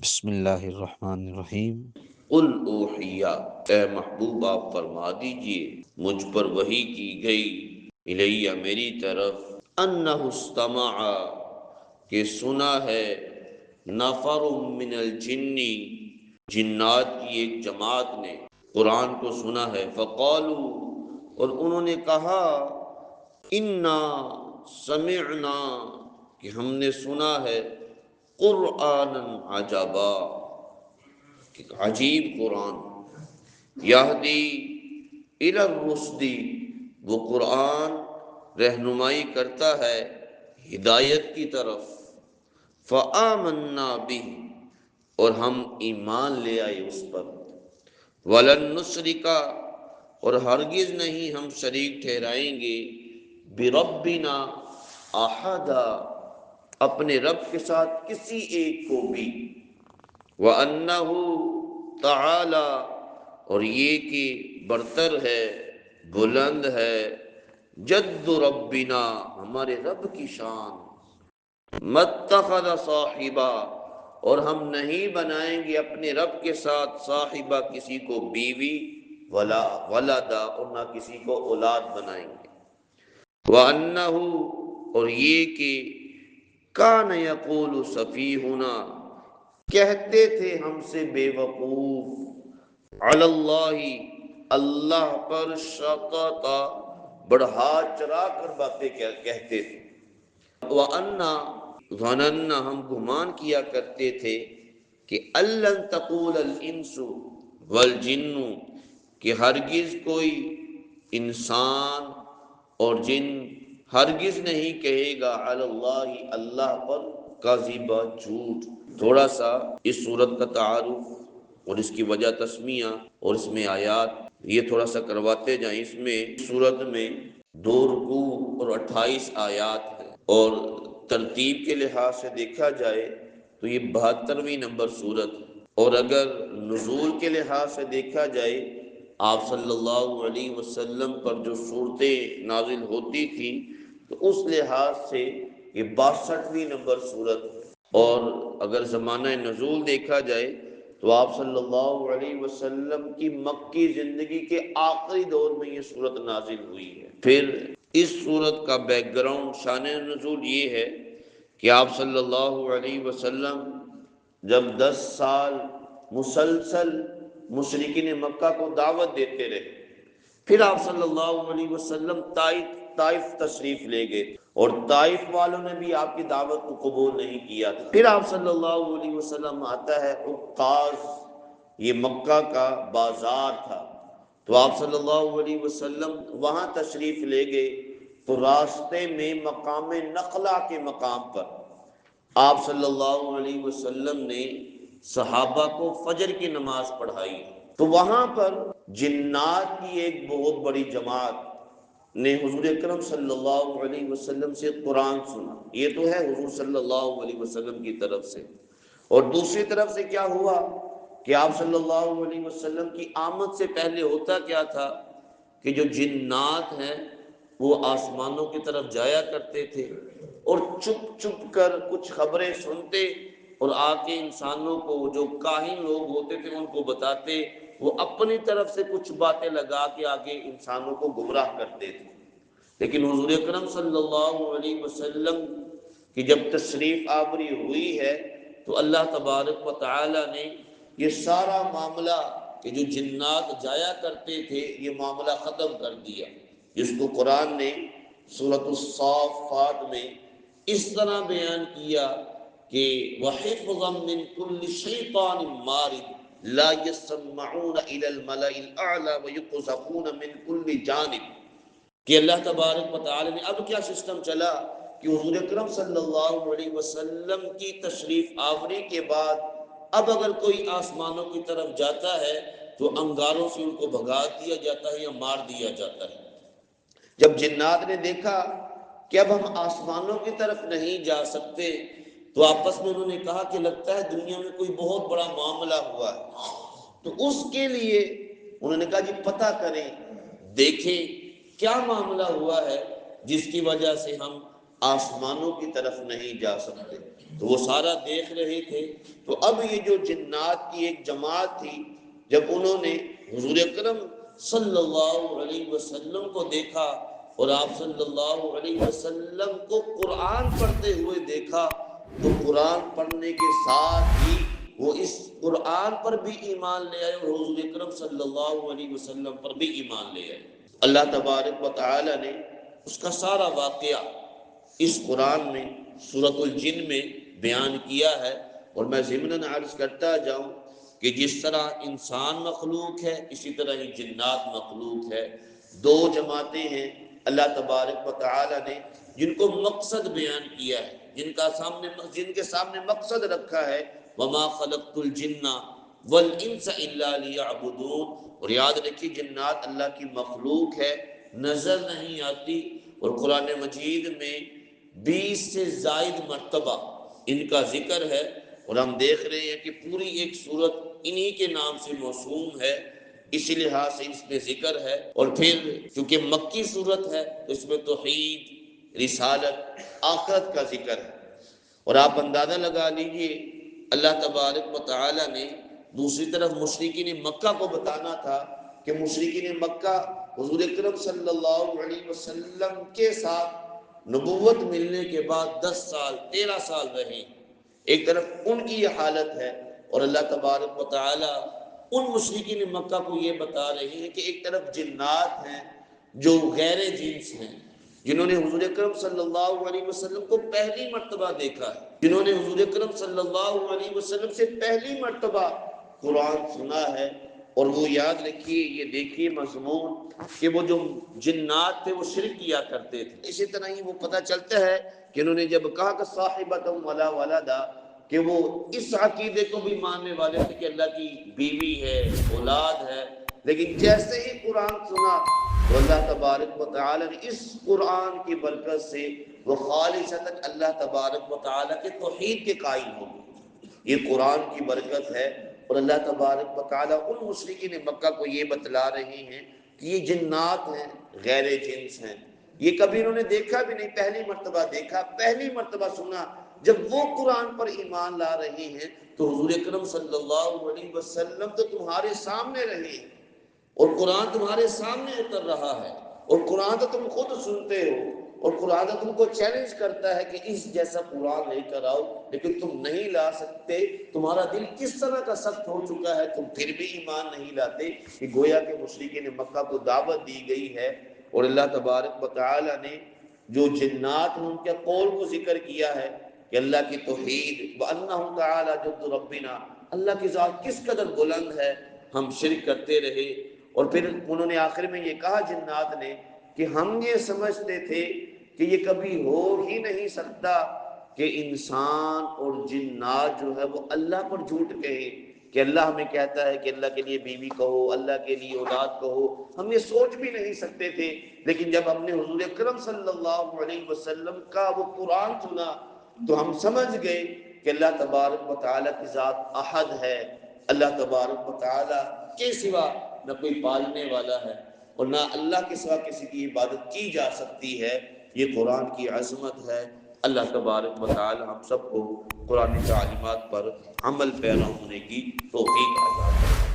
بسم اللہ الرحمن الرحیم۔ قل اوحیا، اے محبوب آپ فرما دیجئے مجھ پر وحی کی گئی، الیہ میری طرف، انہ استمع کہ سنا ہے، نفر من الجن جنات کی ایک جماعت نے قرآن کو سنا ہے، فقالو اور انہوں نے کہا، انا سمعنا کہ ہم نے سنا ہے، قرآنا عجبا کہ عجیب قرآن، یہدی الی الرشد وہ قرآن رہنمائی کرتا ہے ہدایت کی طرف، فآمنا بہ اور ہم ایمان لے آئے اس پر، ولن نشرک اور ہرگز نہیں ہم شریک ٹھہرائیں گے، بربنا احدا اپنے رب کے ساتھ کسی ایک کو بھی، وَأَنَّهُ تَعَالَى اور یہ کہ برتر ہے، بلند ہے، جد ربنا ہمارے رب کی شان، مَتَّخَذَ صَاحِبًا اور ہم نہیں بنائیں گے اپنے رب کے ساتھ صاحبہ کسی کو بیوی، ولا ولدا اور نہ کسی کو اولاد بنائیں گے، وَأَنَّهُ اور یہ کہ کان یقول سفیہنا کہتے تھے ہم سے بے وقوف، علی اللہ اللہ پر شططا بڑھا چڑھا کر باتیں کہتے تھے، وَأَنَّا ظَنَنَّا ہم گمان کیا کرتے تھے کہ أَلَّن تَقُولَ الْإِنسُ وَالْجِنُّ کہ ہرگز کوئی انسان اور جن ہرگز نہیں کہے گا علی اللہ اللہ پر کاذبا جھوٹ۔ تھوڑا سا اس صورت کا تعارف اور اس کی وجہ تسمیہ اور اس میں آیات یہ تھوڑا سا کرواتے جائیں۔ اس میں صورت میں 2 رکوع اور 28 آیات ہیں، اور ترتیب کے لحاظ سے دیکھا جائے تو یہ 72ویں نمبر صورت ہے، اور اگر نزول کے لحاظ سے دیکھا جائے آپ صلی اللہ علیہ وسلم پر جو صورتیں نازل ہوتی تھیں تو اس لحاظ سے یہ 62ویں نمبر صورت ہے، اور اگر زمانہ نزول دیکھا جائے تو آپ صلی اللہ علیہ وسلم کی مکی زندگی کے آخری دور میں یہ صورت نازل ہوئی ہے۔ پھر اس صورت کا بیک گراؤنڈ شان نزول یہ ہے کہ آپ صلی اللہ علیہ وسلم جب 10 سال مسلسل مشرکین مکہ کو دعوت دیتے رہے، پھر آپ صلی اللہ علیہ وسلم طائف تشریف لے گئے، اور طائف والوں نے بھی آپ کی دعوت کو قبول نہیں کیا تھا۔ پھر آپ صلی اللہ علیہ وسلم آتا ہے عکاظ، یہ مکہ کا بازار تھا، تو آپ صلی اللہ علیہ وسلم وہاں تشریف لے گئے، تو راستے میں مقام نخلا کے مقام پر آپ صلی اللہ علیہ وسلم نے صحابہ کو فجر کی نماز پڑھائی، تو وہاں پر جنات کی ایک بہت بڑی جماعت نے حضور اکرم صلی اللہ علیہ وسلم سے قرآن سنا۔ یہ تو ہے حضور صلی اللہ علیہ وسلم کی طرف سے، اور دوسری طرف سے کیا ہوا کہ آپ صلی اللہ علیہ وسلم کی آمد سے پہلے ہوتا کیا تھا کہ جو جنات ہیں وہ آسمانوں کی طرف جایا کرتے تھے، اور چپ چپ کر کچھ خبریں سنتے اور آ کے انسانوں کو، جو کاہن لوگ ہوتے تھے ان کو بتاتے، وہ اپنی طرف سے کچھ باتیں لگا کے آگے انسانوں کو گمراہ کرتے تھے۔ لیکن حضور اکرم صلی اللہ علیہ وسلم کی جب تشریف آوری ہوئی ہے تو اللہ تبارک و تعالی نے یہ سارا معاملہ کہ جو جنات جایا کرتے تھے یہ معاملہ ختم کر دیا، جس کو قرآن نے سورۃ الصافات میں اس طرح بیان کیا کہ وَحِفْظًا مِّن كُلِّ شَيْطَانٍ مَارِدٍ لَا يَسْمَعُونَ إِلَى الْمَلَإِ الْأَعْلَى وَيُقْذَفُونَ مِن كُلِّ جانب، کہ اللہ تبارک و تعالی نے اب کیا سسٹم چلا کہ حضور اکرم صلی اللہ علیہ وسلم کی تشریف آوری کے بعد اب اگر کوئی آسمانوں کی طرف جاتا ہے تو انگاروں سے ان کو بھگا دیا جاتا ہے یا مار دیا جاتا ہے۔ جب جنات نے دیکھا کہ اب ہم آسمانوں کی طرف نہیں جا سکتے تو آپس میں انہوں نے کہا کہ لگتا ہے دنیا میں کوئی بہت بڑا معاملہ ہوا ہے، تو اس کے لیے انہوں نے کہا جی پتہ کریں، دیکھیں کیا معاملہ ہوا ہے جس کی وجہ سے ہم آسمانوں کی طرف نہیں جا سکتے۔ تو وہ سارا دیکھ رہے تھے۔ تو اب یہ جو جنات کی ایک جماعت تھی، جب انہوں نے حضور اکرم صلی اللہ علیہ وسلم کو دیکھا اور آپ صلی اللہ علیہ وسلم کو قرآن پڑھتے ہوئے دیکھا، تو قرآن پڑھنے کے ساتھ ہی وہ اس قرآن پر بھی ایمان لے آئے اور حضور اکرم صلی اللہ علیہ وسلم پر بھی ایمان لے آئے۔ اللہ تبارک و تعالی نے اس کا سارا واقعہ اس قرآن میں سورۃ الجن میں بیان کیا ہے۔ اور میں ضمناً عرض کرتا جاؤں کہ جس طرح انسان مخلوق ہے، اسی طرح ہی جنات مخلوق ہے۔ دو جماعتیں ہیں اللہ تبارک و تعالی نے جن کو مقصد بیان کیا ہے، جن کے سامنے مقصد رکھا ہے، وما خلقت الجن والانس الا لیعبدون۔ اور یاد رکھیے جنات اللہ کی مخلوق ہے، نظر نہیں آتی، اور قرآن مجید میں 20 سے زائد مرتبہ ان کا ذکر ہے، اور ہم دیکھ رہے ہیں کہ پوری ایک سورت انہی کے نام سے موسوم ہے، اسی لحاظ سے اس میں ذکر ہے۔ اور پھر چونکہ مکی سورت ہے تو اس میں توحید، رسالت، آخرت کا ذکر ہے۔ اور آپ اندازہ لگا لیجئے اللہ تبارک و تعالی نے دوسری طرف مشرکین مکہ کو بتانا تھا کہ مشرکین مکہ حضور اکرم صلی اللہ علیہ وسلم کے ساتھ نبوت ملنے کے بعد 10 سال 13 سال رہے۔ ایک طرف ان کی یہ حالت ہے، اور اللہ تبارک و تعالی ان مشرکین مکہ کو یہ بتا رہے ہیں کہ ایک طرف جنات ہیں جو غیر جنس ہیں، جنہوں نے حضور اکرم صلی اللہ علیہ وسلم کو پہلی مرتبہ دیکھا ہے، جنہوں نے حضور اکرم صلی اللہ علیہ وسلم سے پہلی مرتبہ قرآن سنا ہے۔ اور وہ یاد رکھیے، یہ دیکھیے مضمون کہ وہ جو جنات تھے وہ شرک کیا کرتے تھے۔ اسی طرح ہی وہ پتہ چلتا ہے کہ انہوں نے جب کہا کہ صاحبۃ ولا ولدا، کہ وہ اس عقیدے کو بھی ماننے والے تھے کہ اللہ کی بیوی ہے، اولاد ہے، لیکن جیسے ہی قرآن سنا تو اللہ تبارک و تعالی نے اس قرآن کی برکت سے وہ خالصتاً اللہ تبارک و تعالی کے توحید کے قائل ہو گئے۔ یہ قرآن کی برکت ہے۔ اور اللہ تبارک و تعالی ان مشرکین مکہ کو یہ بتلا رہے ہیں کہ یہ جنات ہیں، غیر جنس ہیں، یہ کبھی انہوں نے دیکھا بھی نہیں، پہلی مرتبہ دیکھا، پہلی مرتبہ سنا۔ جب وہ قرآن پر ایمان لا رہے ہیں تو حضور اکرم صلی اللہ علیہ وسلم تو تمہارے سامنے رہے ہیں، اور قرآن تمہارے سامنے اتر رہا ہے، اور قرآن تو تم خود سنتے ہو، اور قرآن تو تم کو چیلنج کرتا ہے کہ اس جیسا قرآن لے کر آؤ، لیکن تم نہیں لا سکتے۔ تمہارا دل کس طرح کا سخت ہو چکا ہے، تم پھر بھی ایمان نہیں لاتے۔ کہ گویا کہ مشرکین مکہ کو دعوت دی گئی ہے، اور اللہ تبارک و تعالی نے جو جنات ہیں ان کے قول کو ذکر کیا ہے کہ اللہ کی توحید، وَأَنَّهُ تَعَالَى جَدُّ رَبِّنَا، اللہ کی ذات کس قدر بلند ہے، ہم شرک کرتے رہے۔ اور پھر انہوں نے آخر میں یہ کہا جنات نے کہ ہم یہ سمجھتے تھے کہ یہ کبھی ہو ہی نہیں سکتا کہ انسان اور جنات جو ہے وہ اللہ پر جھوٹ کہیں، کہ اللہ ہمیں کہتا ہے کہ اللہ کے لیے بیوی کہو، اللہ کے لیے اولاد کہو، ہم یہ سوچ بھی نہیں سکتے تھے۔ لیکن جب ہم نے حضور اکرم صلی اللہ علیہ وسلم کا وہ قرآن سنا تو ہم سمجھ گئے کہ اللہ تبارک و تعالیٰ کی ذات احد ہے، اللہ تبارک و تعالیٰ کے سوا نہ کوئی پالنے والا ہے، اور نہ اللہ کے سوا کسی کی عبادت کی جا سکتی ہے۔ یہ قرآن کی عظمت ہے۔ اللہ تبارک و تعالی ہم سب کو قرآن تعلیمات پر عمل پیرا ہونے کی توفیق عطا فرمائے۔